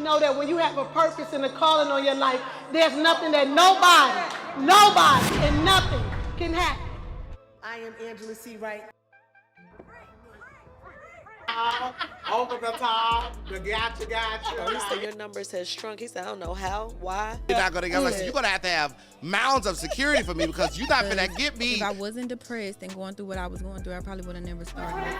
know that when you have a purpose and a calling on your life, there's nothing that nobody, and nothing can happen. I am Angela C. Wright. Over the top, the gotcha. He said your numbers has shrunk. He said, I don't know how, why. You're not gonna get you're gonna have to have mounds of security for me because you're not gonna get me. If I wasn't depressed and going through what I was going through, I probably would have never started.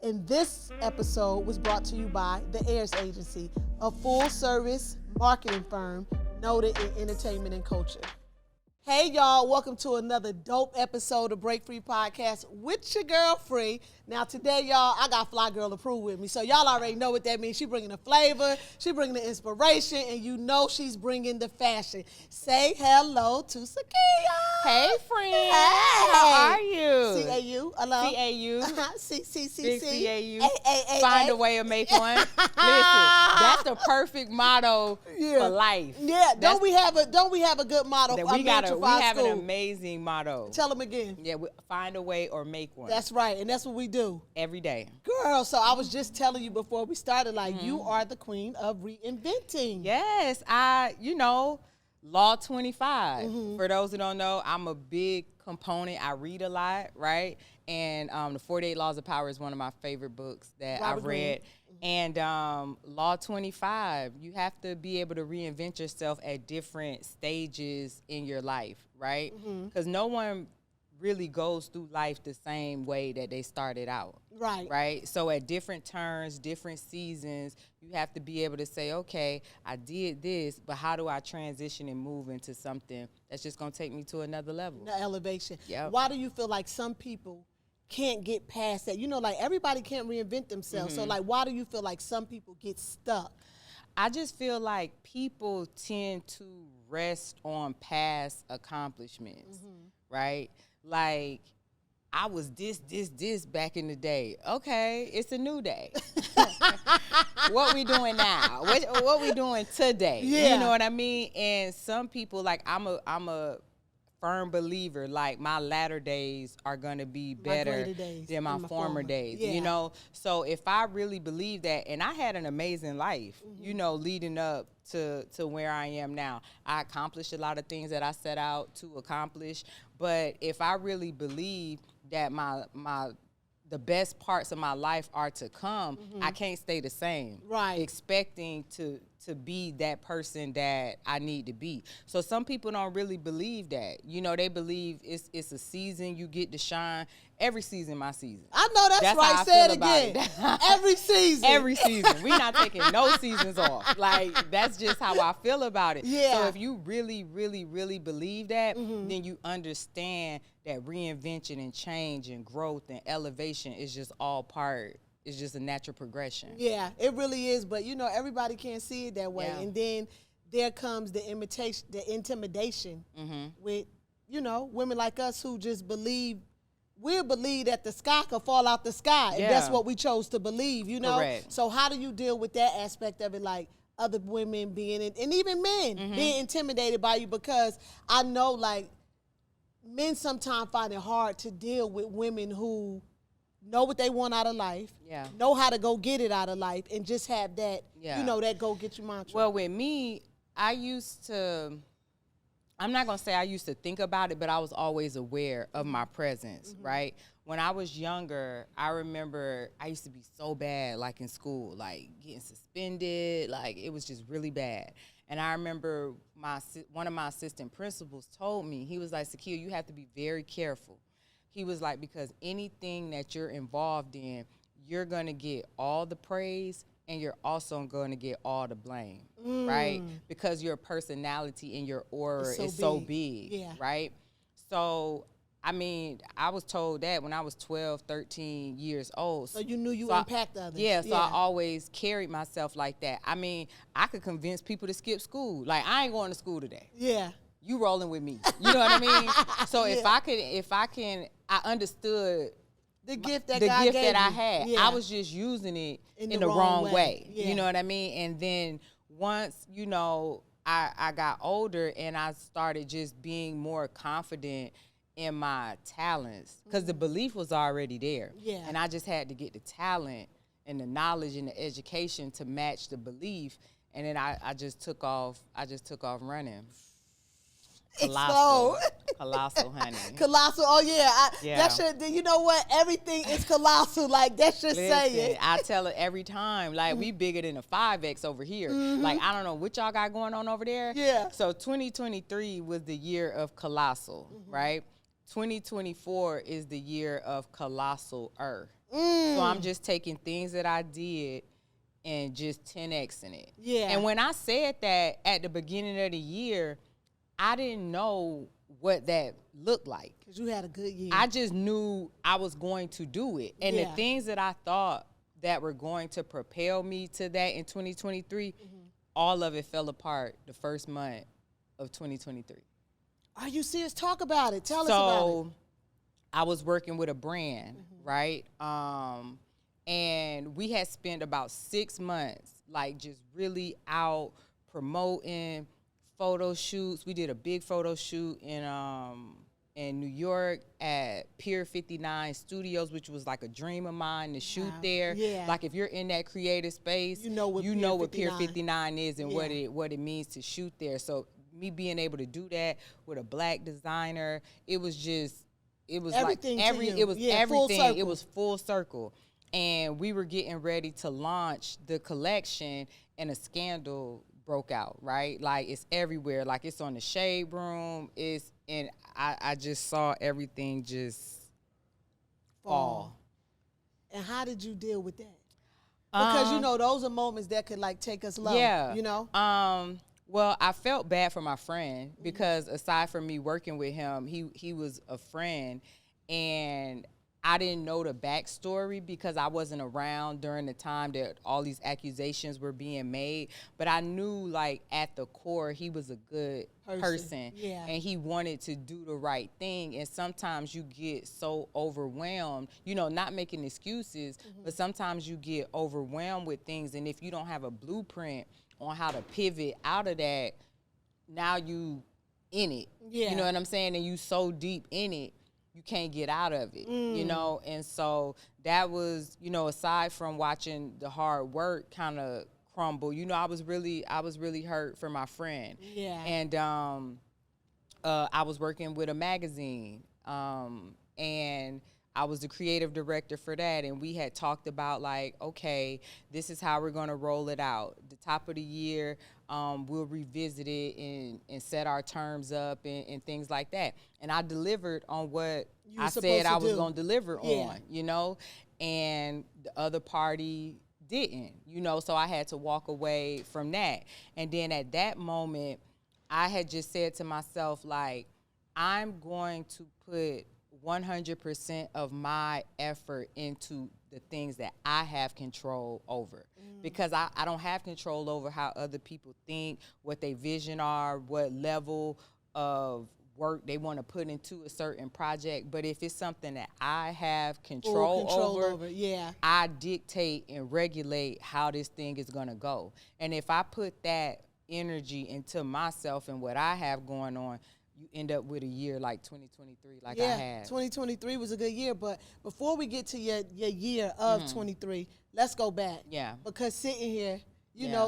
And this episode was brought to you by the Ayers Agency, a full-service marketing firm noted in entertainment and culture. Hey, y'all. Welcome to another dope episode of Break Free Podcast with your girl, Free. Now, today, y'all, I got Fly Girl Approved with me. So, y'all already know what that means. She bringing the flavor, she bringing the inspiration, and you know she's bringing the fashion. Say hello to Sakeya. Hey, friend. Hey. How are you? C-A-U. Hello. C-A-U. C-C-C-C. Big C-A-U. A-A-A-A. Find a way to make one. Listen, that's the perfect motto for life. Yeah. Don't we have a good motto? That we have an amazing motto. Tell them again. Yeah, find a way or make one. That's right, and that's what we do. Every day. Girl, so I was just telling you before we started, you are the queen of reinventing. Yes, Law 25. For those who don't know, I'm a big component. I read a lot, right? And the 48 Laws of Power is one of my favorite books that I've read. And Law 25, you have to be able to reinvent yourself at different stages in your life, right? Because no one really goes through life the same way that they started out. Right? So at different turns, different seasons, you have to be able to say, okay, I did this, but how do I transition and move into something that's just going to take me to another level? The elevation. Yep. Why do you feel like some people can't get past that? You know, like everybody can't reinvent themselves. So like, why do you feel like some people get stuck? I just feel like people tend to rest on past accomplishments, right? Like, I was this back in the day. Okay, it's a new day. What we doing now? What we doing today? Yeah. You know what I mean? And some people, like, I'm a firm believer, like, my latter days are gonna be better than my former days. Yeah. You know? So if I really believe that, and I had an amazing life, you know, leading up to where I am now. I accomplished a lot of things that I set out to accomplish. But if I really believe that the best parts of my life are to come, I can't stay the same. Right. Expecting to be that person that I need to be. So some people don't really believe that. You know, they believe it's a season, you get to shine. Every season, my season. I know that's right. Say it again. Every season. Every season. We're not taking no seasons off. Like, that's just how I feel about it. Yeah. So if you really, really, really believe that, then you understand that reinvention and change and growth and elevation is just all part. It's just a natural progression. Yeah, it really is. But, you know, everybody can't see it that way. Yeah. And then there comes the intimidation with, you know, women like us who just believe. We'll believe that the sky could fall out the sky, and that's what we chose to believe, you know? Correct. So how do you deal with that aspect of it, like other women being, and even men being intimidated by you? Because I know, like, men sometimes find it hard to deal with women who know what they want out of life, know how to go get it out of life, and just have that, you know, that go get you mantra. Well, with me, I'm not going to say I used to think about it, but I was always aware of my presence, right? When I was younger, I remember I used to be so bad, like in school, like getting suspended, like it was just really bad. And I remember one of my assistant principals told me, he was like, Sakeya, you have to be very careful. He was like, because anything that you're involved in, you're going to get all the praise and you're also going to get all the blame, right? Because your personality and your aura is so big, right? So, I mean, I was told that when I was 12, 13 years old. So you knew you impact others. Yeah, so I always carried myself like that. I mean, I could convince people to skip school. Like, I ain't going to school today. Yeah. You rolling with me. You know what I mean? So if I understood the gift that I had. Yeah. I was just using it in the wrong way. Yeah. You know what I mean? And then once, you know, I got older and I started just being more confident in my talents because the belief was already there. Yeah. And I just had to get the talent and the knowledge and the education to match the belief. And then I just took off running. Colossal. Colossal, honey. Colossal. Oh yeah. Yeah. That should. You know what? Everything is colossal. Like that should say it. I tell it every time. Like we bigger than a 5X over here. Like I don't know what y'all got going on over there. Yeah. So 2023 was the year of Colossal, right? 2024 is the year of Colossal Earth. So I'm just taking things that I did and just 10Xing it. Yeah. And when I said that at the beginning of the year, I didn't know what that looked like. Because you had a good year. I just knew I was going to do it. And the things that I thought that were going to propel me to that in 2023, all of it fell apart the first month of 2023. Are you serious? Talk about it. Tell us about it. So I was working with a brand, right? And we had spent about 6 months, like just really out promoting photo shoots. We did a big photo shoot in New York at Pier 59 Studios, which was like a dream of mine to shoot there. Yeah. Like if you're in that creative space, you know what Pier 59 is and what it means to shoot there. So me being able to do that with a Black designer, it was everything like to you. it was Yeah, everything. full circle. It was full circle. And we were getting ready to launch the collection and a scandal broke out, right? Like it's everywhere. Like it's on the shade room. I just saw everything just fall. And how did you deal with that? Because those are moments that could like take us low. Yeah. You know? Well, I felt bad for my friend because aside from me working with him, he was a friend, and I didn't know the backstory because I wasn't around during the time that all these accusations were being made. But I knew, like, at the core, he was a good person. Yeah. And he wanted to do the right thing. And sometimes you get so overwhelmed, not making excuses, but sometimes you get overwhelmed with things. And if you don't have a blueprint on how to pivot out of that, now you in it. Yeah. You know what I'm saying? And you so deep in it, you can't get out of it, And so that was, aside from watching the hard work kind of crumble, I was really hurt for my friend. Yeah. And I was working with a magazine, and I was the creative director for that, and we had talked about, like, okay, this is how we're going to roll it out. The top of the year, we'll revisit it and set our terms up and things like that. And I delivered on what I said I was going to deliver on, and the other party didn't, so I had to walk away from that. And then at that moment, I had just said to myself, like, I'm going to put 100% of my effort into the things that I have control over, because I don't have control over how other people think, what their vision are, what level of work they want to put into a certain project. But if it's something that I have control over, I dictate and regulate how this thing is going to go. And if I put that energy into myself and what I have going on, you end up with a year like 2023, like I had. 2023 was a good year, but before we get to your year of 23, let's go back. Yeah. Because sitting here,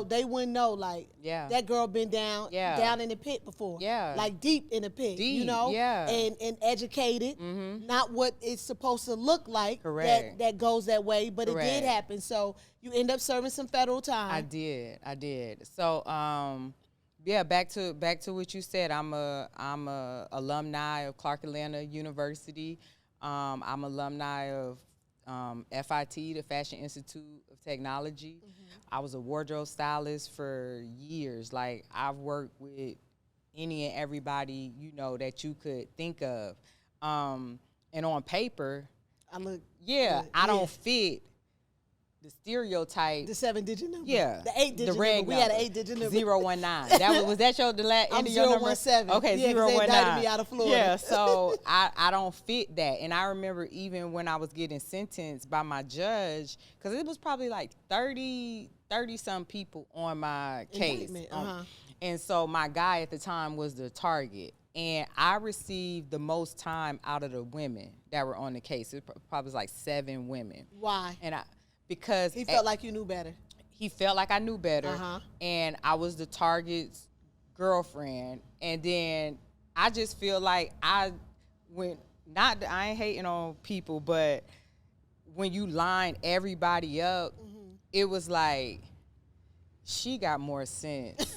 they wouldn't know, like, that girl been down in the pit before. Yeah. Like deep in the pit, Yeah. And educated, not what it's supposed to look like. Correct. That goes that way, but Correct. it did happen. So you end up serving some federal time. I did. So, back to what you said. I'm a alumni of Clark Atlanta University. I'm alumni of FIT, the Fashion Institute of Technology. I was a wardrobe stylist for years. Like, I've worked with any and everybody, that you could think of. And on paper, I look I don't fit the stereotype. The 7-digit number. Yeah. The 8-digit number. We had an 8-digit number. 019. Was that your end of your number? I'm 017. Okay, yeah, 019. They indicted me out of Florida. Yeah, so I don't fit that. And I remember even when I was getting sentenced by my judge, because it was probably like 30-some people on my case. And so my guy at the time was the target. And I received the most time out of the women that were on the case. It probably was like 7 women. Why? And because he felt like you knew better. He felt like I knew better, Uh-huh. and I was the target's girlfriend. And then I just feel like I ain't hating on people, but when you line everybody up, it was like, she got more sense.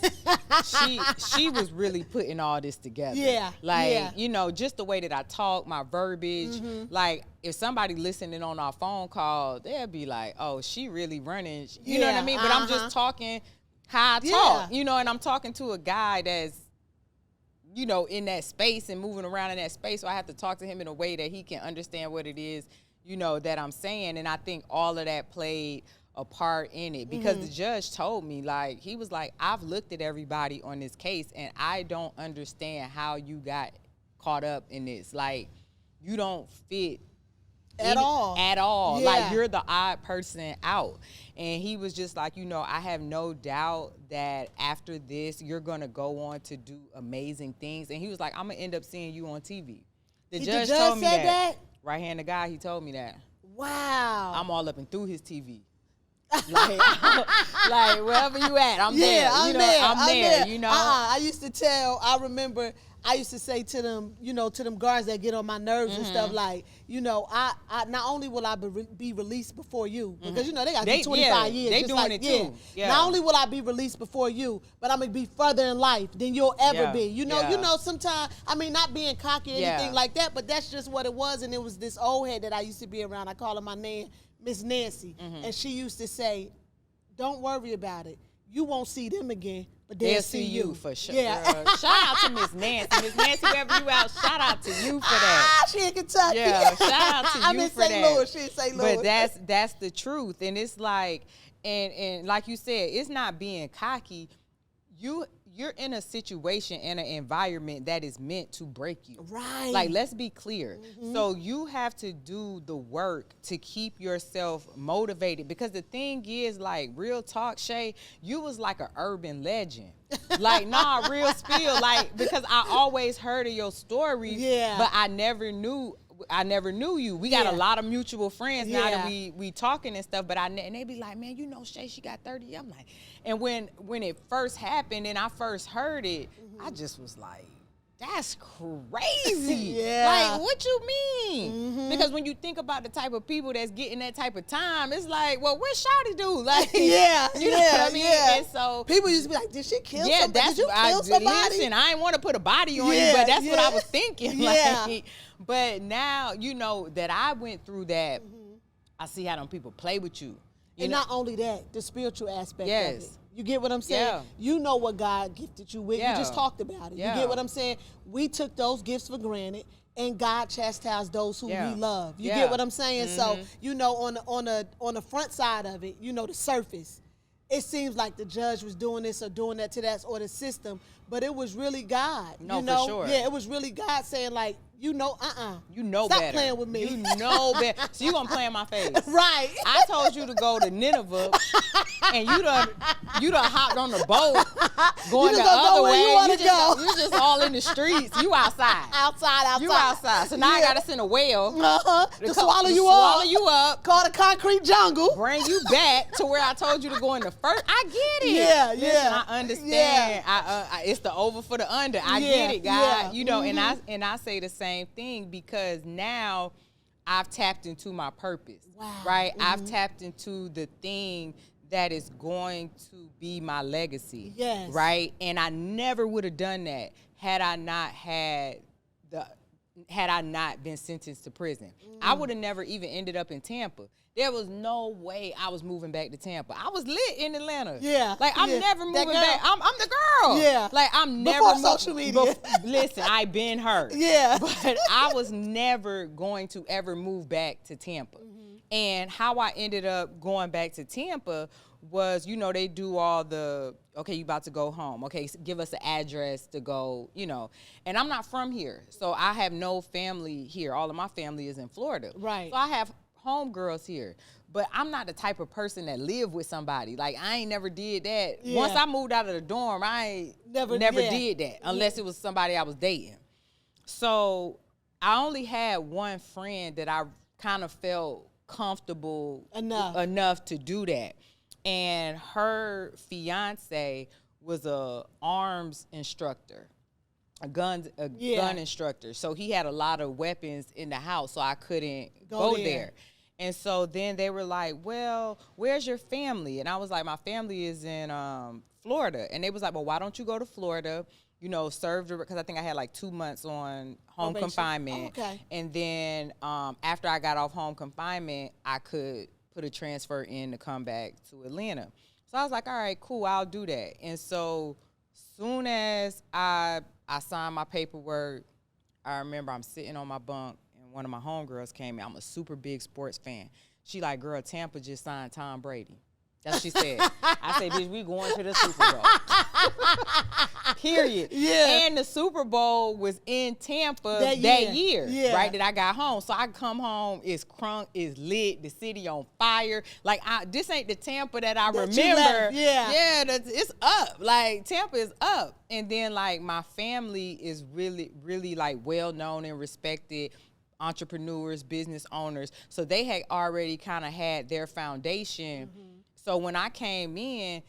she was really putting all this together. Yeah, Like, yeah. you know, just the way that I talk, my verbiage. Like, if somebody listening on our phone call, they'll be like, oh, she really running. You know what I mean? But I'm just talking how I talk, you know, and I'm talking to a guy that's, you know, in that space and moving around in that space. So I have to talk to him in a way that he can understand what it is, you know, that I'm saying. And I think all of that played a part in it, because the judge told me, like, he was like, I've looked at everybody on this case and I don't understand how you got caught up in this. Like, you don't fit At all. Yeah. Like, you're the odd person out. And he was just like, you know, I have no doubt that after this, you're going to go on to do amazing things. And he was like, I'm going to end up seeing you on TV. The judge told me said that? Right hand of God, he told me that. Wow. I'm all up and through his TV. like wherever you at, I'm there. I'm you know, there. I'm there. You know, I used to say to them, you know, to them guards that get on my nerves and stuff, like, you know, I not only will I be released before you, because, you know, they got 25 years. They just doing like, it too. Yeah. Not only will I be released before you, but I'm going to be further in life than you'll ever be. You know, sometimes, I mean, not being cocky or anything like that, but that's just what it was. And it was this old head that I used to be around. I call her my name, Miss Nancy. And she used to say, don't worry about it. You won't see them again, but they'll see you. For sure. Yeah. Shout out to Miss Nancy. Miss Nancy, wherever you out, shout out to you for that. She in Kentucky. Yeah, shout out to you I'm in for St. that. Louis. She in St. Louis. But that's the truth. And it's like, and like you said, it's not being cocky. You're in a situation and an environment that is meant to break you. Right. Like, let's be clear. So you have to do the work to keep yourself motivated, because the thing is, like, real talk, Shay, you was like an urban legend. Like, nah, real spill. Like, because I always heard of your story, but I never knew you. We got a lot of mutual friends now that we talking and stuff, but and they be like, man, you know, Shay, she got 30. I'm like, and when it first happened and I first heard it, I just was like, that's crazy. Like, what you mean? Because when you think about the type of people that's getting that type of time, it's like, well, what Shawty do? Like, you know what I mean? And so people used to be like, did she kill somebody? Did you kill somebody? Listen, I ain't want to put a body on you, but that's what I was thinking. Like, but now, you know, that I went through that, I see how them people play with you. And not only that, the spiritual aspect of it. Yes. You get what I'm saying? Yeah. You know what God gifted you with. Yeah. You just talked about it. Yeah. You get what I'm saying? We took those gifts for granted, and God chastised those who we love. You get what I'm saying? So, you know, on the front side of it, you know, the surface, it seems like the judge was doing this or doing that to that, or the system, but it was really God. No, you know? for sure. Yeah, it was really God saying, like, you know, you know stop better. playing with me. You know better. So you gonna play in my face. Right. I told you to go to Nineveh, and you done hopped on the boat going You the just gonna other go where way. you wanna go. You just all in the streets. You outside. Outside. You outside. So now I gotta send a whale to swallow you up. Call the concrete jungle. Bring you back to where I told you to go in the first. I get it. Yeah, Listen, I understand. It's the over for the under. I get it, God. You know, and I say the same thing, because now I've tapped into my purpose. Wow. Right? I've tapped into the thing that is going to be my legacy. Yes. Right? And I never would have done that had I not been sentenced to prison. I would have never even ended up in Tampa. There was no way I was moving back to Tampa. I was lit in Atlanta. Yeah. Like, I'm never moving back. I'm the girl. Yeah. Like, I'm never. Before social media. Listen, I been her. Yeah. But I was never going to ever move back to Tampa. And how I ended up going back to Tampa was, you know, they do all the, okay, you about to go home. Okay, give us an address to go, you know. And I'm not from here. So I have no family here. All of my family is in Florida. Right. So I have homegirls here. But I'm not the type of person that live with somebody. Like, I ain't never did that. Yeah. Once I moved out of the dorm, I ain't never did that, unless it was somebody I was dating. So I only had one friend that I kind of felt comfortable enough to do that. And her fiance was a arms instructor, a gun instructor. So he had a lot of weapons in the house, so I couldn't go there. And so then they were like, well, where's your family? And I was like, my family is in Florida. And they was like, well, why don't you go to Florida, you know, serve, because I think I had like 2 months on home confinement. Oh, okay. And then after I got off home confinement, I could put a transfer in to come back to Atlanta. So I was like, all right, cool, I'll do that. And so soon as I signed my paperwork, I remember I'm sitting on my bunk, one of my homegirls came in. I'm a super big sports fan. She like, girl, Tampa just signed Tom Brady. That's what she said. I said, bitch, we going to the Super Bowl. Period. Yeah. And the Super Bowl was in Tampa that year, right, that I got home. So I come home, it's crunk, it's lit, the city on fire. Like, this ain't the Tampa that I remember. It's up. Like, Tampa is up. And then, like, my family is really, really, like, well-known and respected entrepreneurs, business owners. So they had already kind of had their foundation. So when I came in,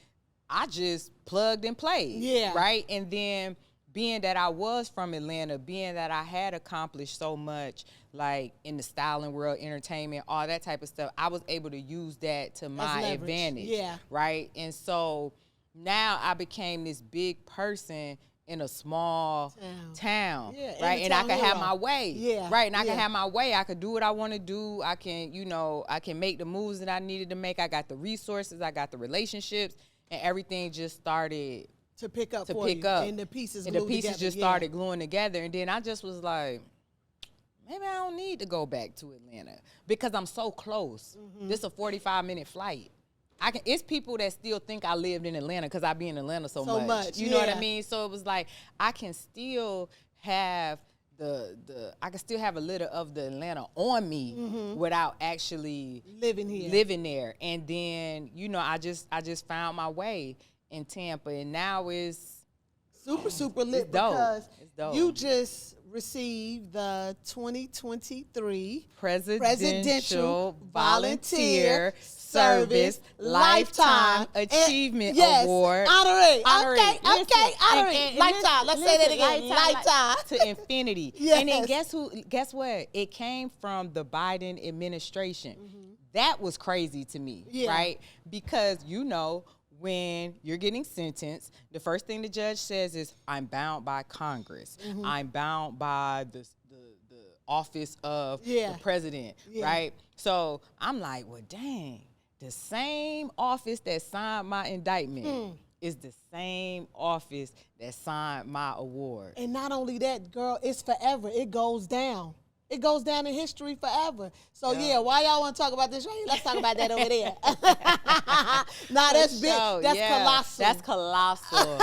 I just plugged and played, right? And then being that I was from Atlanta, being that I had accomplished so much, like in the styling world, entertainment, all that type of stuff, I was able to use that to my advantage, right? And so now I became this big person in a small town, right? And I can have my way, right? And I can have my way. I could do what I want to do. I can, you know, I can make the moves that I needed to make. I got the resources. I got the relationships, and everything just started to pick up. And the pieces just started gluing together. And then I just was like, maybe I don't need to go back to Atlanta because I'm so close. This is a 45-minute flight. It's people that still think I lived in Atlanta because I be in Atlanta so much. You know what I mean? So it was like I can still have I can still have a little of the Atlanta on me without actually living there. And then, you know, I just found my way in Tampa, and now it's super lit because you just received the 2023 Presidential Volunteer Service Lifetime Achievement Award. Honorary. Okay. Honorary. Lifetime. Let's say that again. Lifetime. To infinity. And then guess what? It came from the Biden administration. That was crazy to me, right? Because, you know, when you're getting sentenced, the first thing the judge says is, I'm bound by Congress. I'm bound by the office of the president, right? So I'm like, well, dang, the same office that signed my indictment is the same office that signed my award. And not only that, girl, it's forever. It goes down. It goes down in history forever. So, why y'all want to talk about this right here? Let's talk about that over there. Nah, that's big. That's colossal. That's colossal.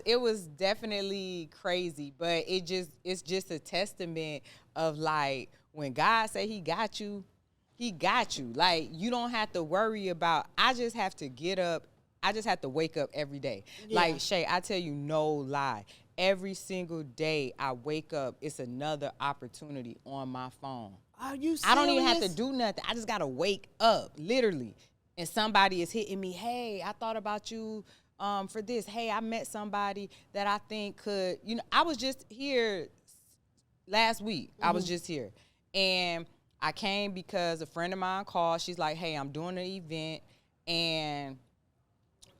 It was definitely crazy, but it's just a testament of, like, when God say he got you, he got you. Like, you don't have to worry about, I just have to get up. I just have to wake up every day. Like, Shay, I tell you no lie. Every single day I wake up, it's another opportunity on my phone. Are you serious? I don't even have to do nothing. I just got to wake up, literally. And somebody is hitting me, hey, I thought about you for this. Hey, I met somebody that I think could, you know, I was just here last week. I was just here. And I came because a friend of mine called. She's like, hey, I'm doing an event. And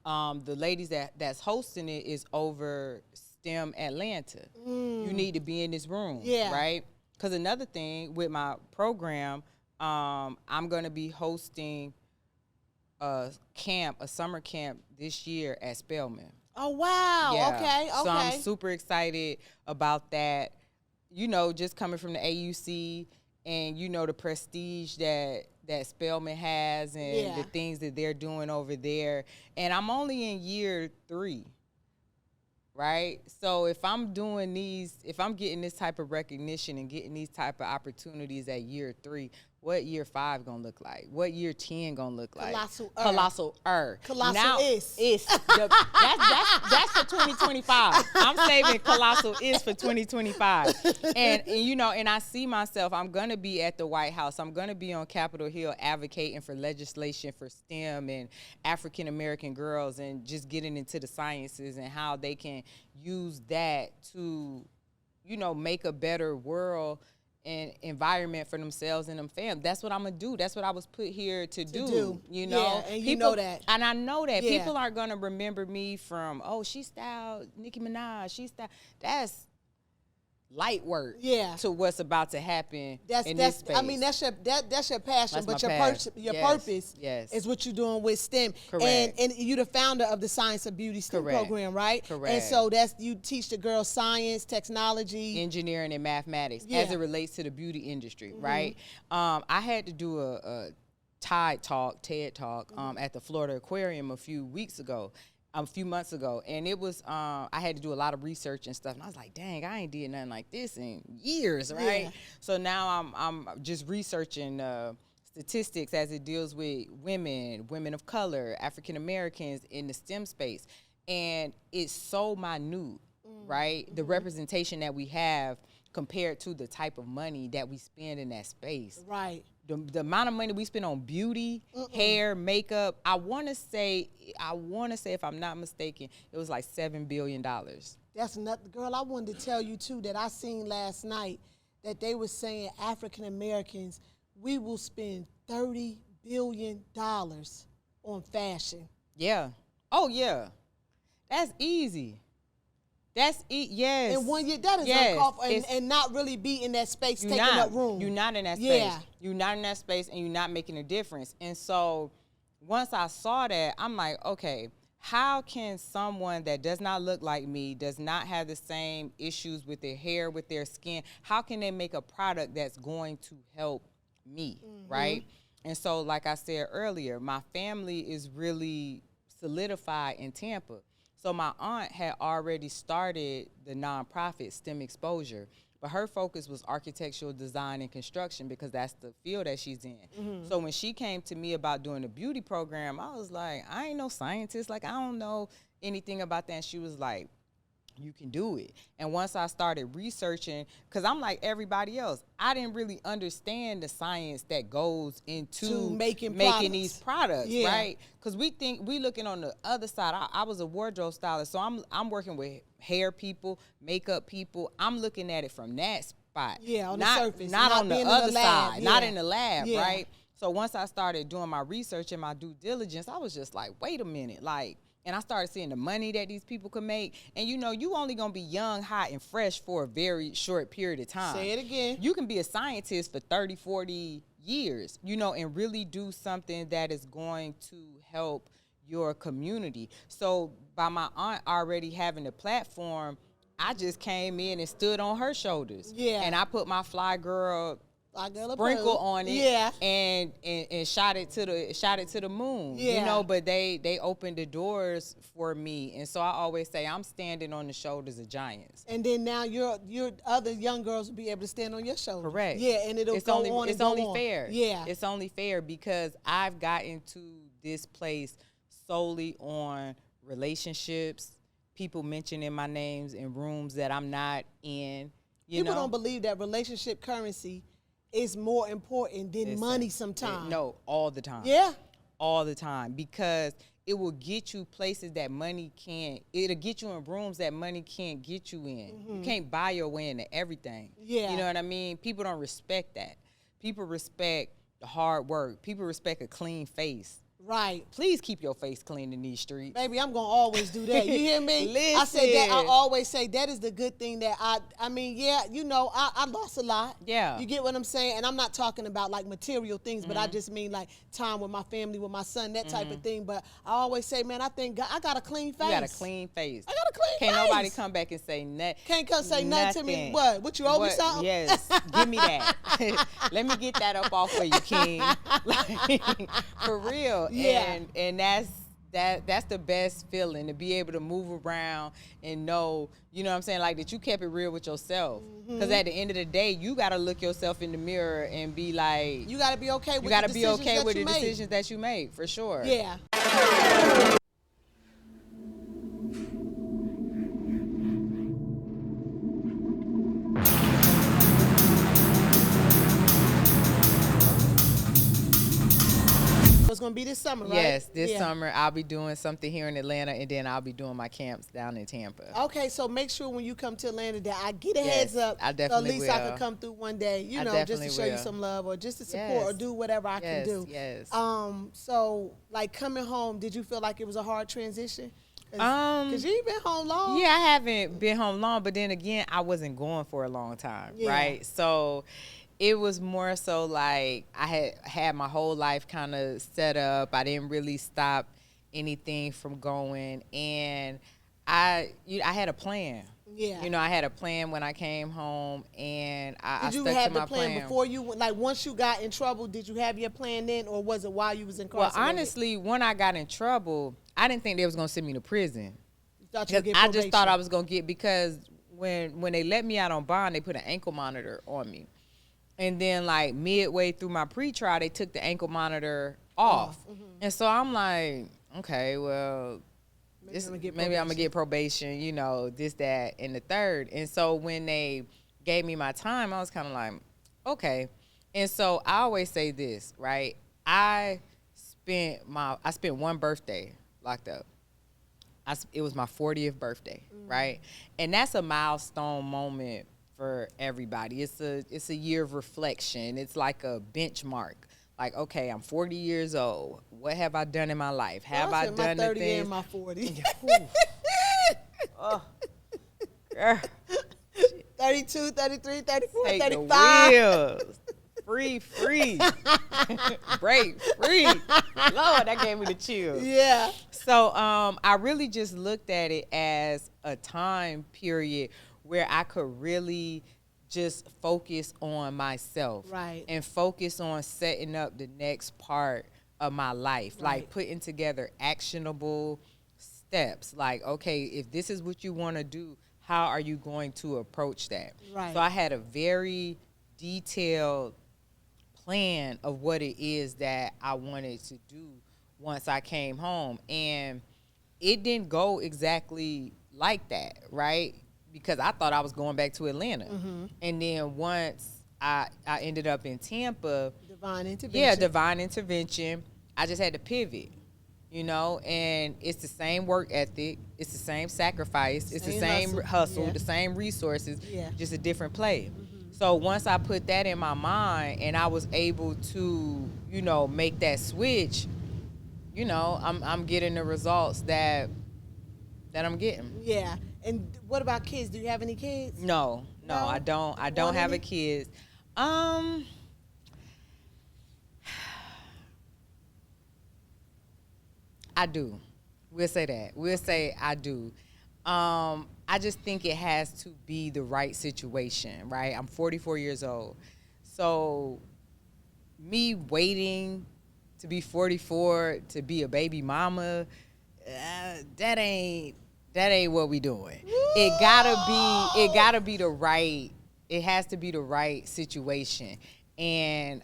the ladies that's hosting it is over STEM Atlanta. You need to be in this room, right? Because another thing with my program, I'm going to be hosting a summer camp this year at Spelman. Oh, wow. Yeah. Okay. So I'm super excited about that. You know, just coming from the AUC and, you know, the prestige that Spelman has and the things that they're doing over there. And I'm only in year 3. Right? So if I'm getting this type of recognition and getting these type of opportunities at year 3, what year 5 gonna look like? What year 10 gonna look like? Colossal. Now is. That's for 2025. I'm saving Colossal is for 2025. And you know, and I see myself, I'm gonna be at the White House. I'm gonna be on Capitol Hill advocating for legislation for STEM and African American girls, and just getting into the sciences and how they can use that to, you know, make a better world and environment for themselves and them families. That's what I'm gonna do. That's what I was put here to do. You know, and you know that, and I know that people aren't gonna remember me from, oh, she styled Nicki Minaj. She styled. That's light work. To what's about to happen in this space. I mean, that's your passion, That's but your purpose is what you're doing with STEM. Correct. And you're the founder of the Science of Beauty STEM program, right? Correct. And so you teach the girls science, technology, engineering, and mathematics as it relates to the beauty industry, right? I had to do a TED Talk at the Florida Aquarium a few months ago, and it was I had to do a lot of research and stuff, and I was like, dang, I ain't did nothing like this in years, right? So now I'm just researching statistics as it deals with women of color, African Americans in the STEM space, and it's so minute, right? The representation that we have compared to the type of money that we spend in that space, right? The amount of money we spend on beauty, hair, makeup, I want to say, if I'm not mistaken, it was like $7 billion. That's nothing. Girl, I wanted to tell you, too, that I seen last night that they were saying African Americans, we will spend $30 billion on fashion. Yeah. Oh, yeah. That's easy. Yes. In 1 year, that is uncalled for, and not really be in that space, taking up room. You're not in that space. You're not in that space, and you're not making a difference. And so once I saw that, I'm like, okay, how can someone that does not look like me, does not have the same issues with their hair, with their skin, how can they make a product that's going to help me, right? And so, like I said earlier, my family is really solidified in Tampa. So my aunt had already started the nonprofit STEM Exposure, but her focus was architectural design and construction because that's the field that she's in. So when she came to me about doing a beauty program, I was like, I ain't no scientist. Like, I don't know anything about that. And she was like, you can do it. And once I started researching, because I'm like everybody else, I didn't really understand the science that goes into making these products, right? Because we looking on the other side. I was a wardrobe stylist, so I'm working with hair people, makeup people. I'm looking at it from that spot. On the surface. Not on the other side, not in the lab, right? So once I started doing my research and my due diligence, I was just like, wait a minute, like, and I started seeing the money that these people could make. And, you know, you only going to be young, hot, and fresh for a very short period of time. Say it again. You can be a scientist for 30, 40 years, you know, and really do something that is going to help your community. So by my aunt already having a platform, I just came in and stood on her shoulders. And I put my fly girl sprinkle on it, and shot it to the moon. You know, but they opened the doors for me, and so I always say I'm standing on the shoulders of giants. And then now your other young girls will be able to stand on your shoulders. Correct. And it'll it's go only, on. It's and only go fair. On. It's only fair because I've gotten to this place solely on relationships, people mentioning my names in rooms that I'm not in. People don't believe that relationship currency is more important than money sometimes. No, all the time. All the time, because it will get you places that money can't. It'll get you in rooms that money can't get you in. You can't buy your way into everything. You know what I mean? People don't respect that. People respect the hard work. People respect a clean face. Right. Please keep your face clean in these streets. Baby, I'm going to always do that. You hear me? Listen. I said that. I always say that is the good thing that I mean, you know, I lost a lot. You get what I'm saying? And I'm not talking about like material things, but I just mean like time with my family, with my son, that type of thing. But I always say, man, I thank God I got a clean face. You got a clean face. I got a clean face. Can't nobody come back and say nothing. Can't come say nothing to me. What you owe me something? Yes, give me that. Let me get that up off of you, King. Like, for real. And that's the best feeling, to be able to move around and know, you know what I'm saying, like that you kept it real with yourself. Because at the end of the day, you got to look yourself in the mirror and be like, You got to be okay with you got the to be decisions okay that with you the made. decisions that you made, for sure. Yeah. It's going to be this summer, right? Yes, this Yeah. summer I'll be doing something here in Atlanta, and then I'll be doing my camps down in Tampa. Okay, so make sure when you come to Atlanta that I get a Yes, heads up. I definitely so at least I will. can come through one day, I just to definitely show you will. some love or just to support or Yes. do whatever I can Yes, do. yes. So like coming home, did you feel like it was a hard transition? Cause you ain't been home long. Yeah, I haven't been home long, but then again, I wasn't going for a long time, Yeah. right? So it was more so like I had my whole life kind of set up. I didn't really stop anything from going, and I had a plan. Yeah. You know, I had a plan when I came home, and I Did you stuck have to the my plan before you went? Like once you got in trouble, did you have your plan then, or was it while you was Well, incarcerated? honestly, when I got in trouble, I didn't think they was gonna send me to prison. You thought you would get I just thought probation. I was gonna get, because when they let me out on bond, they put an ankle monitor on me, and then like midway through my pretrial, they took the ankle monitor off, and so I'm like, okay, well, maybe I'm gonna get probation, you know, this, that, and the third. And so when they gave me my time, I was kind of like, okay. And so I always say this, right? I spent one birthday locked up. It was my 40th birthday, right? And that's a milestone moment for everybody. It's a year of reflection. It's like a benchmark. Like, okay, I'm 40 years old. What have I done in my life? Have I spent done my the 30 things? and my 40. Oh, girl, 32, 33, 34, take the 35. wheels. Free. Break free. Lord, that gave me the chills. Yeah. So I really just looked at it as a time period where I could really just focus on myself. Right. And focus on setting up the next part of my life. Right. Like putting together actionable steps. Like, okay, if this is what you want to do, how are you going to approach that? Right. So I had a very detailed plan of what it is that I wanted to do once I came home. And it didn't go exactly like that, right? Because I thought I was going back to Atlanta. And then once I ended up in Tampa. Divine intervention. Yeah, divine intervention. I just had to pivot, you know, and it's the same work ethic. It's the same sacrifice. It's the same hustle, yeah. the same resources, Yeah. just a different play. So once I put that in my mind and I was able to, you know, make that switch, you know, I'm getting the results that I'm getting. Yeah. And what about kids? Do you have any kids? No, I don't. I don't Want have any? a kid. I do. We'll say that. We'll say I do. I just think it has to be the right situation, right? I'm 44 years old. So me waiting to be 44 to be a baby mama, that ain't what we doing. It gotta be the right, it has to be the right situation. And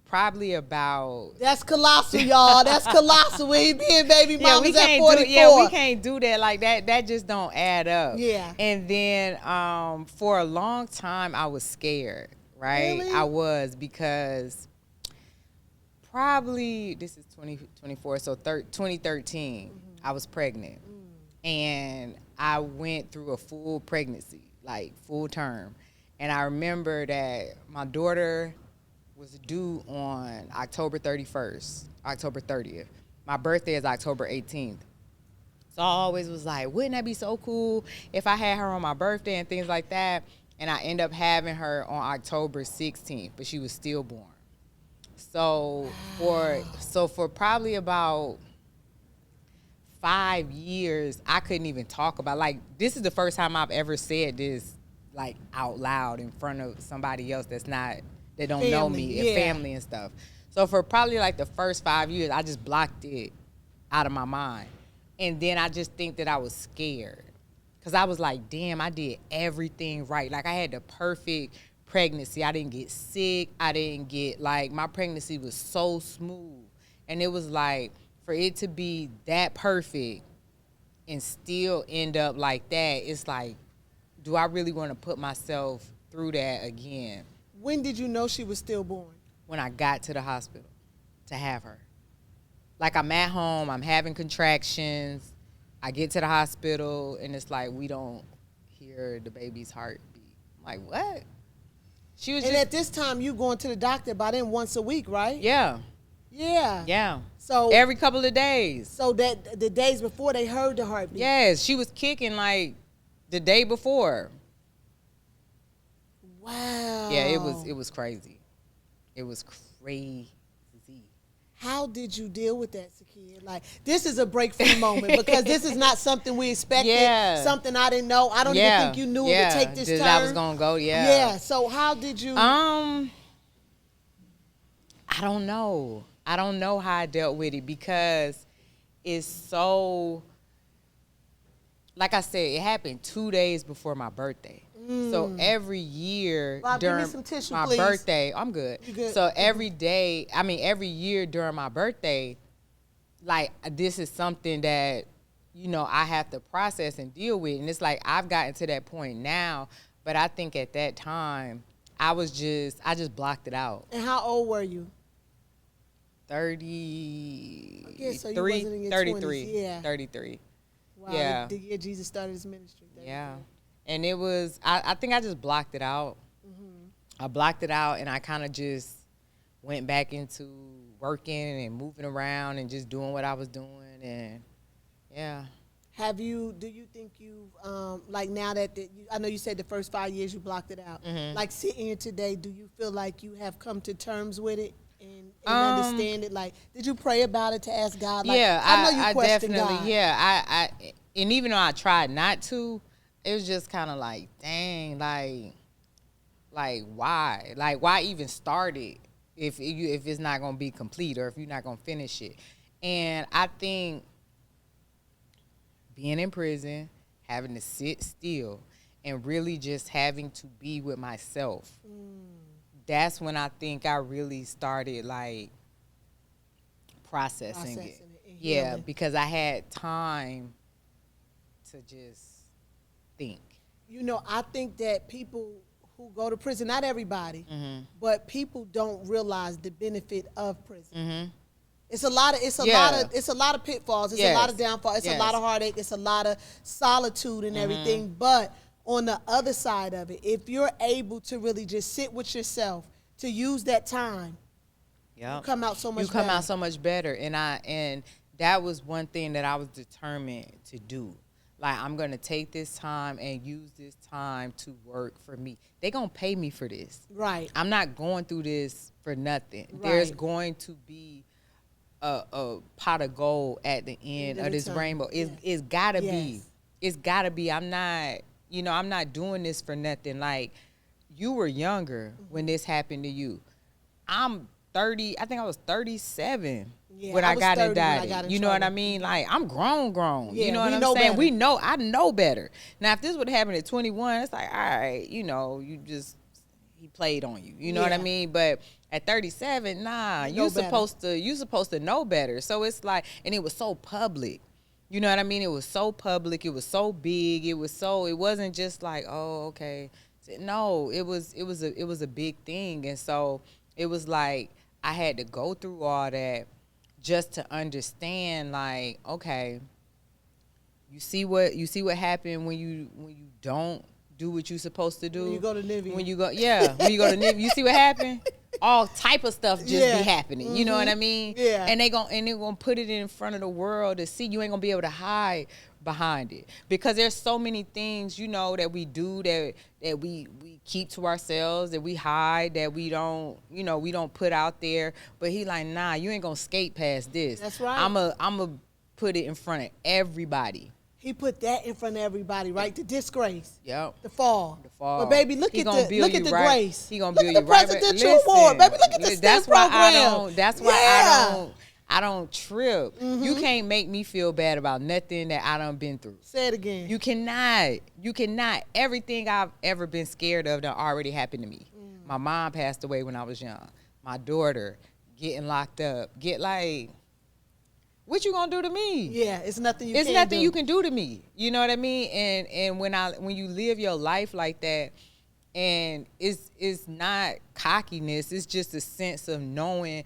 probably about, That's Colossal, y'all. That's Colossal. We ain't being baby yeah, mamas we at can't 44. we can't do that like that. That just don't add up. Yeah. And then for a long time I was scared, right? Really? I was, because probably this is 2024, so 2013, I was pregnant. And I went through a full pregnancy, like full term. And I remember that my daughter was due on October 31st, October 30th. My birthday is October 18th. So I always was like, wouldn't that be so cool if I had her on my birthday and things like that? And I end up having her on October 16th, but she was stillborn. So for probably about 5 years, I couldn't even talk about, like, this is the first time I've ever said this, like, out loud in front of somebody else that don't know Family, me, yeah. and family and stuff. So for probably like the first 5 years, I just blocked it out of my mind. And then I just think that I was scared. Because I was like, damn, I did everything right. Like, I had the perfect pregnancy. I didn't get sick. I didn't get, like, my pregnancy was so smooth. And it was like, for it to be that perfect and still end up like that, it's like, do I really want to put myself through that again? When did you know she was stillborn? When I got to the hospital to have her. Like, I'm at home, I'm having contractions, I get to the hospital, and it's like, we don't hear the baby's heartbeat. I'm like, what? She was And at this time, you going to the doctor by then once a week, right? Yeah. Yeah. Yeah. So every couple of days. So that the days before they heard the heartbeat. Yes, she was kicking like the day before. Wow. Yeah, it was crazy. It was crazy. How did you deal with that, Sakeya? Like, this is a breakthrough moment because this is not something we expected. Yeah. Something I didn't know. I don't even think you knew it would take this turn. I was gonna go. Yeah. Yeah. So how did you? I don't know. I don't know how I dealt with it because it's so. Like I said, it happened 2 days before my birthday. So every year during my birthday, I'm good. You good? So every year during my birthday, like, this is something that, you know, I have to process and deal with. And it's like, I've gotten to that point now, but I think at that time, I just blocked it out. And how old were you? 33. Okay, so you wasn't in your 33. 20s. Yeah. 33. Wow. Yeah. The year Jesus started his ministry. 33. Yeah. And it was, I think I just blocked it out. I blocked it out, and I kind of just went back into working and moving around and just doing what I was doing, and yeah. Do you think you've, like, now that, I know you said the first 5 years you blocked it out. Like, sitting here today, do you feel like you have come to terms with it and understand it? Like, did you pray about it to ask God? Like, Yeah, I know you questioned definitely, God. yeah. And even though I tried not to, it was just kind of like, dang, like why? Like, why even start it if it's not going to be complete or if you're not going to finish it? And I think being in prison, having to sit still, and really just having to be with myself, that's when I think I really started, like, processing it. Yeah, because I had time to just think. You know, I think that people who go to prison, not everybody, but people don't realize the benefit of prison. It's a lot of pitfalls. It's a lot of downfall. It's a lot of heartache. It's a lot of solitude and everything. But on the other side of it, if you're able to really just sit with yourself, to use that time, you come out so much better. You come out so much better. And that was one thing that I was determined to do. Like, I'm going to take this time and use this time to work for me. They're going to pay me for this. Right. I'm not going through this for nothing. Right. There's going to be a pot of gold at the end of this rainbow. It's got to be. It's got to be. I'm not doing this for nothing. Like, you were younger when this happened to you. I'm 30. I think I was 37. When I got indicted. You know what I mean? Like, I'm grown. You know what I'm saying? Better. I know better. Now, if this would have happened at 21, it's like, all right, he played on you. You know what I mean? But at 37, nah, you supposed to know better. So it's like, and it was so public. You know what I mean? It was so public. It was so big. It wasn't just like, oh, okay. No, it was a big thing. And so it was like, I had to go through all that just to understand, like, okay, you see what happened when you don't do what you're supposed to do. When you go to Nivea. When you go to Nivea, you see what happened? All type of stuff just be happening. You know what I mean? Yeah. And they're gonna put it in front of the world to see. You ain't gonna be able to hide behind it, because there's so many things, that we do that we keep to ourselves, that we hide, that we don't put out there. But he like, nah, you ain't gonna skate past this. That's right. I'ma put it in front of everybody. He put that in front of everybody, right? The disgrace. Yep. The fall. But baby, look at the grace. He gonna build you right. Look at the presidential award, baby. Look at the STEM program. That's why I don't trip. You can't make me feel bad about nothing that I done been through. Say it again. You cannot. You cannot. Everything I've ever been scared of done already happened to me. My mom passed away when I was young. My daughter getting locked up. What you gonna do to me? Yeah, it's nothing you It's can nothing do. you can do to me. You know what I mean? And when you live your life like that, and it's not cockiness, it's just a sense of knowing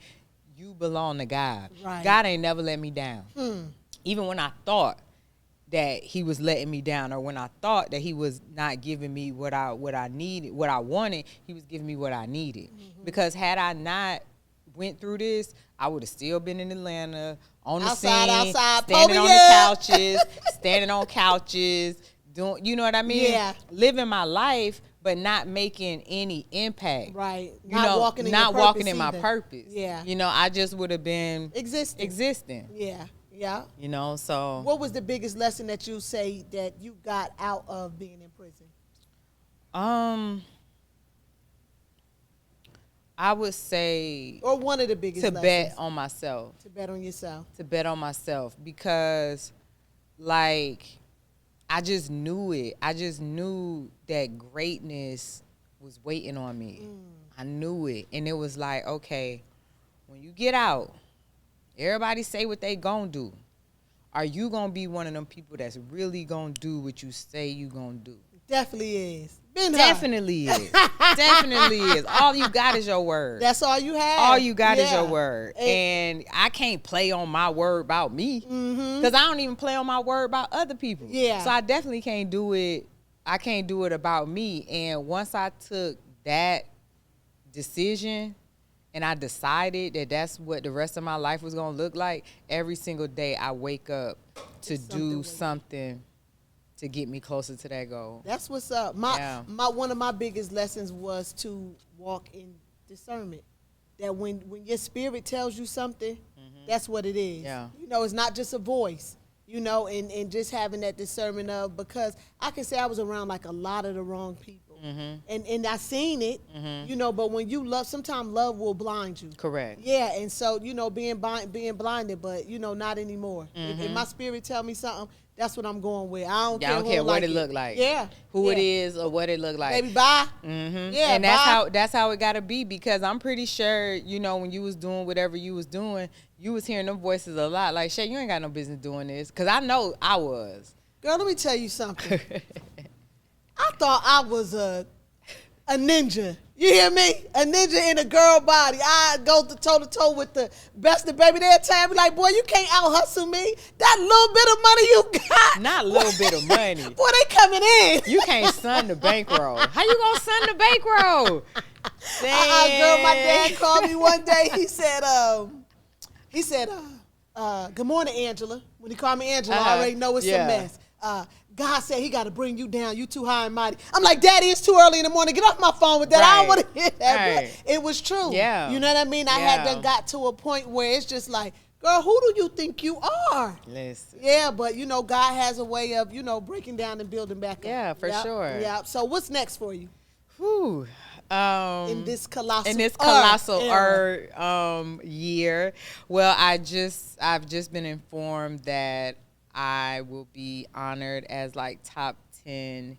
you belong to God. Right. God ain't never let me down. Even when I thought that he was letting me down, or when I thought that he was not giving me what I needed, what I wanted, he was giving me what I needed. Because had I not went through this, I would have still been in Atlanta on the scene, standing on the couches, standing on couches, doing, you know what I mean? Yeah. Living my life, but not making any impact. Right. You know, walking in not your walking purpose in my either. purpose. Yeah. You know, I just would have been Existing. Yeah. Yeah. You know, so What was the biggest lesson that you say that you got out of being in prison? I would say Or one of the biggest to lessons? bet on myself. To bet on yourself. To bet on myself, because like I just knew it. I just knew that greatness was waiting on me. I knew it. And it was like, okay, when you get out, everybody say what they gonna do. Are you gonna be one of them people that's really gonna do what you say you gonna do? Definitely is. Been her. Definitely is. Definitely is. All you got is your word. That's all you have. All you got is Yeah. your word. And I can't play on my word about me, because I don't even play on my word about other people. Yeah. So I definitely can't do it. I can't do it about me. And once I took that decision and I decided that that's what the rest of my life was going to look like, every single day I wake up to do something to get me closer to that goal. That's what's up. One of my biggest lessons was to walk in discernment. That when your spirit tells you something, that's what it is. Yeah. You know, it's not just a voice, you know, and just having that discernment of, because I can say I was around like a lot of the wrong people. And I seen it, you know, but when you love, sometimes love will blind you. Correct. Yeah, and so, you know, being blinded, but, you know, not anymore. If my spirit tell me something, that's what I'm going with. I don't care what it look like. Yeah. Who it is or what it look like. Baby, bye. Yeah, and that's how it gotta be, because I'm pretty sure, you know, when you was doing whatever you was doing, you was hearing them voices a lot. Like, Shay, you ain't got no business doing this. Because I know I was. Girl, let me tell you something. I thought I was a ninja. You hear me? A ninja in a girl body. I go toe to toe with the best of baby. They'll tell me like, boy, you can't out hustle me. That little bit of money you got. Not a little bit of money. Boy, they coming in. You can't sun the bankroll. How you gonna sun the bankroll? Girl, my dad called me one day. He said, good morning, Angela. When he called me Angela, I already know it's a mess. God said he got to bring you down. You too high and mighty. I'm like, Daddy, it's too early in the morning. Get off my phone with that. I don't want to hear that. But it was true. Yeah. You know what I mean? I had done got to a point where it's just like, girl, who do you think you are? Listen. Yeah, but, you know, God has a way of, you know, breaking down and building back up. Yeah, for sure. Yeah. So what's next for you? Whew. In this colossal year. Well, I've just been informed that I will be honored as like top 10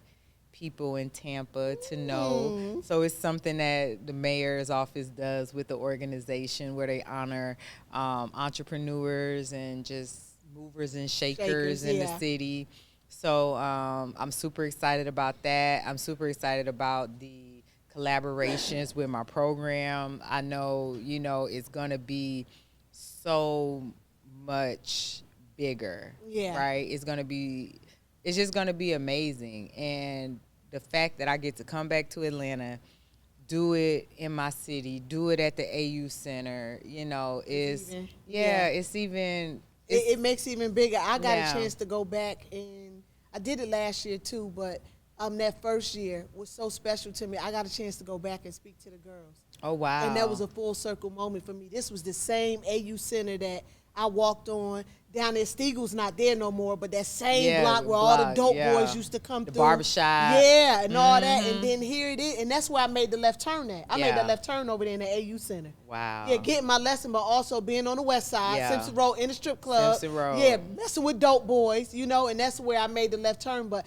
people in Tampa to know. So it's something that the mayor's office does with the organization, where they honor entrepreneurs and just movers and shakers in the city. So I'm super excited about that. I'm super excited about the collaborations with my program. I know, you know, it's going to be so much bigger, right? It's just going to be amazing. And the fact that I get to come back to Atlanta, do it in my city, do it at the AU Center, you know, it makes it even bigger. I got a chance to go back, and I did it last year too, but that first year was so special to me. I got a chance to go back and speak to the girls. Oh, wow. And that was a full circle moment for me. This was the same AU Center that I walked on, down there, Steagle's not there no more, but that same Yeah, block where all the dope yeah. boys used to come The through. barbershop. Yeah, and all that. And then here it is. And that's where I made the left turn at. I made Yeah. that left turn over there in the AU Center. Wow. Yeah, getting my lesson, but also being on the west side, Yeah. Simpson Road, in the strip club. Simpson Road. Yeah, messing with dope boys, you know, and that's where I made the left turn. But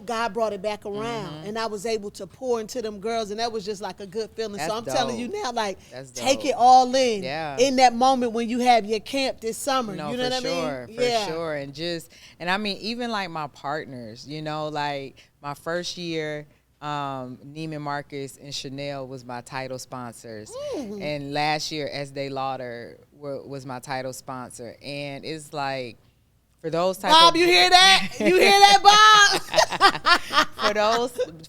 God brought it back around, and I was able to pour into them girls, and that was just like a good feeling. That's so I'm telling you dope. now, like, That's take dope. it all in. Yeah. In that moment when you have your camp this summer. No, You know for what sure, I mean? for sure. And I mean, even like my partners, you know, like my first year, Neiman Marcus and Chanel was my title sponsors. And last year, Estee Lauder was my title sponsor. And it's like, for those type Bob, of you hear that? You hear that, Bob?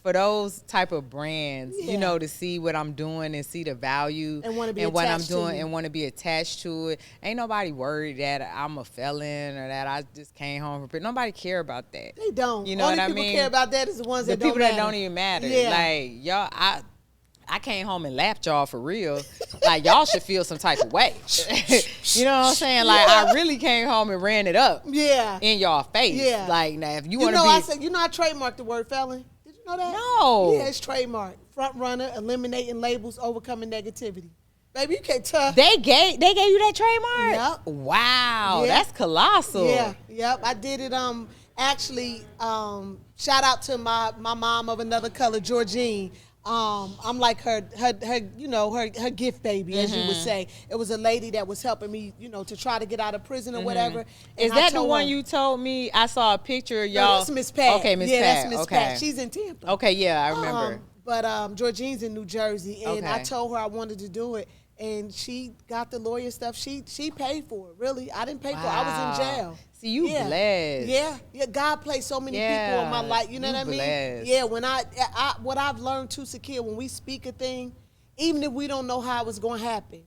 for those type of brands, Yeah. you know, to see what I'm doing and see the value And wanna be what I'm attached to doing you. and want to be attached to it. Ain't nobody worried that I'm a felon or that I just came home from. Nobody care about that. They don't. You know Only what I people mean? care about that is the ones The that don't people matter. that don't even matter. Yeah. Like y'all, I came home and lapped y'all for real. Like y'all should feel some type of way. You know what I'm saying? Like I really came home and ran it up Yeah. in y'all face. Yeah. Like now if you You want know, to I be said, I trademarked the word felon. Did you know that? No. Yeah, it's trademarked. Front runner, eliminating labels, overcoming negativity. Baby, you can't tell. They gave you that trademark? Yep. Wow, Yeah. that's colossal. Yeah, yep. I did it. Actually, shout out to my mom of another color, Georgine. I'm like her gift baby, as you would say. It was a lady that was helping me, to try to get out of prison or whatever. Is And I that the told one her- you told me? I saw a picture of No, y'all. that's Miss Pat. Okay, Miss yeah, Pat. that's Miss okay. Pat. She's in Tampa. Okay, yeah, I remember. But Georgine's in New Jersey, and I Okay. told her I wanted to do it, and she got the lawyer stuff. She paid for it. Really, I didn't pay for it. I was in Wow. jail. See, you blessed. Yeah. God placed so many people in my Yeah, life. You know you what I mean? blessed. Yeah. When what I've learned too, Sakeya, when we speak a thing, even if we don't know how it's going to happen,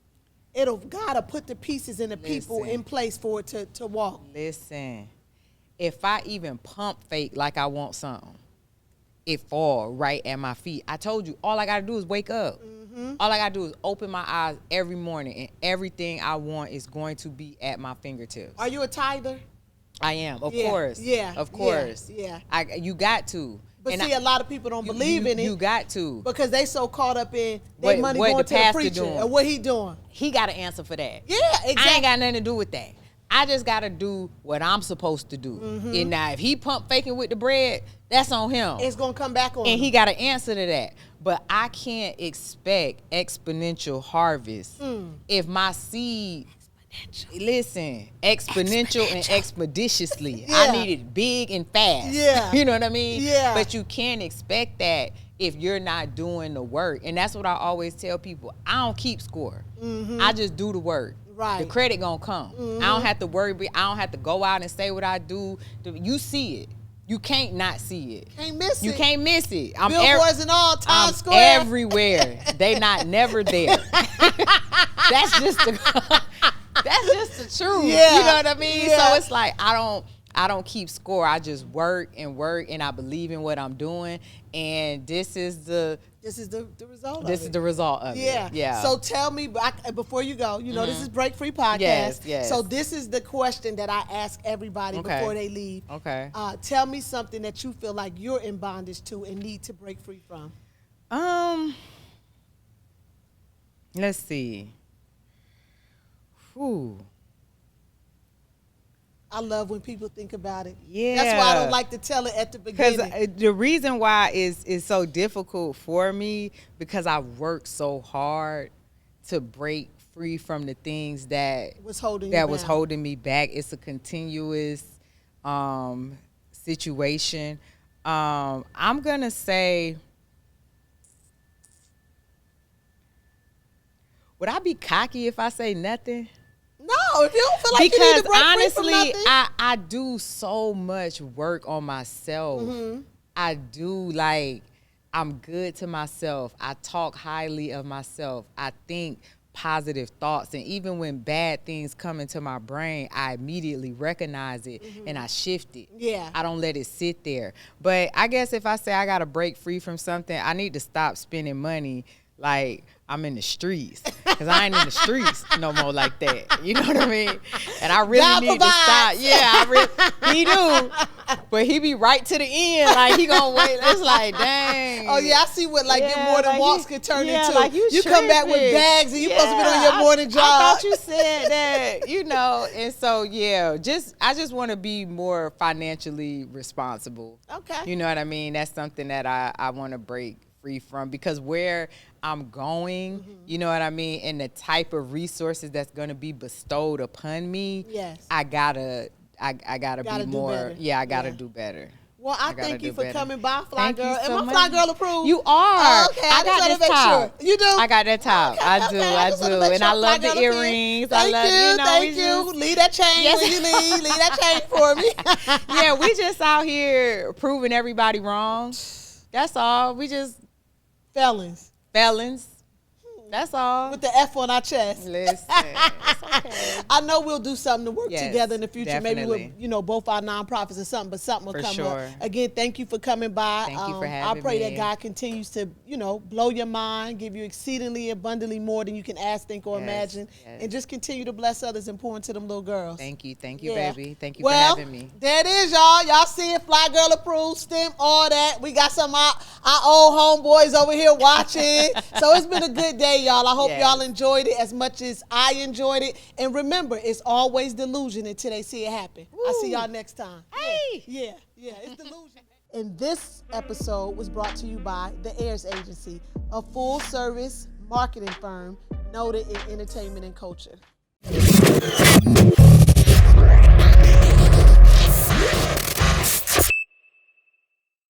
God will put the pieces and the people Listen. in place for it to walk. Listen, if I even pump fake like I want something, it fall right at my feet. I told you, all I got to do is wake up. All I got to do is open my eyes every morning, and everything I want is going to be at my fingertips. Are you a tither? I am, of Yeah, course. yeah, Of course. yeah. You got to. But And see, a lot of people don't believe in it. You got to. Because they so caught up in their money what going the to the pastor preacher doing. and what he doing. He got to answer for that. Yeah, exactly. I ain't got nothing to do with that. I just got to do what I'm supposed to do. And now if he pump faking with the bread, that's on him. It's going to come back on And him. he got to answer to that. But I can't expect exponential harvest if my seed, listen, exponential and expeditiously. I Yeah. need it big and fast. Yeah. You know what I mean? Yeah. But you can't expect that if you're not doing the work. And that's what I always tell people. I don't keep score. I just do the work. Right. The credit gonna come. I don't have to worry. I don't have to go out and say what I do. You see it. You can't not see it. Can't miss You it. can't miss it. I'm Billboards and all, Times I'm Square. everywhere. They not never there. That's just the truth. Yeah. You know what I mean? Yeah. So it's like I don't keep score. I just work, and I believe in what I'm doing. And this is the result of it. this is the result of Yeah. it. Yeah. So tell me, before you go, this is Break Free Podcast. Yes. So this is the question that I ask everybody Okay. before they leave. Okay. Tell me something that you feel like you're in bondage to and need to break free from. Let's see. Whew. I love when people think about it. Yeah. That's why I don't like to tell it at the Because beginning. the reason why is so difficult for me because I worked so hard to break free from the things that was holding you that was down. holding me back. It's a continuous situation. I'm gonna say, would I be cocky if I say nothing? No, if you don't feel like you need Because to break free honestly, from nothing. I do so much work on myself. Mm-hmm. I do, like, I'm good to myself. I talk highly of myself. I think positive thoughts. And even when bad things come into my brain, I immediately recognize it and I shift it. Yeah. I don't let it sit there. But I guess if I say I got to break free from something, I need to stop spending money like I'm in the streets, because I ain't in the streets no more like that. You know what I mean? And I really God need to stop. Yeah, he do. But he be right to the end. Like, he gonna wait. It's like, dang. Oh, yeah, I see what, like, your morning like walks can turn into. Like you come back with bags and you supposed to be on your morning jog. I thought you said that, you know. And so, yeah, I just want to be more financially responsible. Okay. You know what I mean? That's something that I want to break free from, because where I'm going, you know what I mean, and the type of resources that's going to be bestowed upon me, yes, I gotta be more. Better. Yeah, I gotta do better. Well, I thank you for coming by, Fly Thank Girl. you so Am I much. Fly Girl approved? You are. Oh, okay, I just got want this to make top. sure. You do? I got that top. Okay, I okay, do. I just wanna make And sure I Fly love Girl the appeared. earrings. Thank I love, you, know, thank you. Leave that chain Yes. when you leave. Leave that chain for me. Yeah, we just out here proving everybody wrong. That's all. We just Felons. That's all. With the F on our chest. Listen, it's okay. I know we'll do something to work Yes, together in the future. definitely. Maybe with, both our nonprofits or something, but something will For come sure. up. Again, thank you for coming by. Thank you for having I pray me. that God continues to, blow your mind, give you exceedingly abundantly more than you can ask, think, or Yes, imagine, yes. and just continue to bless others and pour into them little girls. Thank you, Yeah. baby. Thank you Well, for having me. there it is, y'all. Y'all see it, Fly Girl approved, STEM, all that. We got some of our old homeboys over here watching. So it's been a good day, y'all. I hope Yes. y'all enjoyed it as much as I enjoyed it. And remember, it's always delusion until they see it happen. I'll see y'all next time. Hey. Yeah, it's delusion. And this episode was brought to you by the Heirs Agency, a full-service marketing firm noted in entertainment and culture.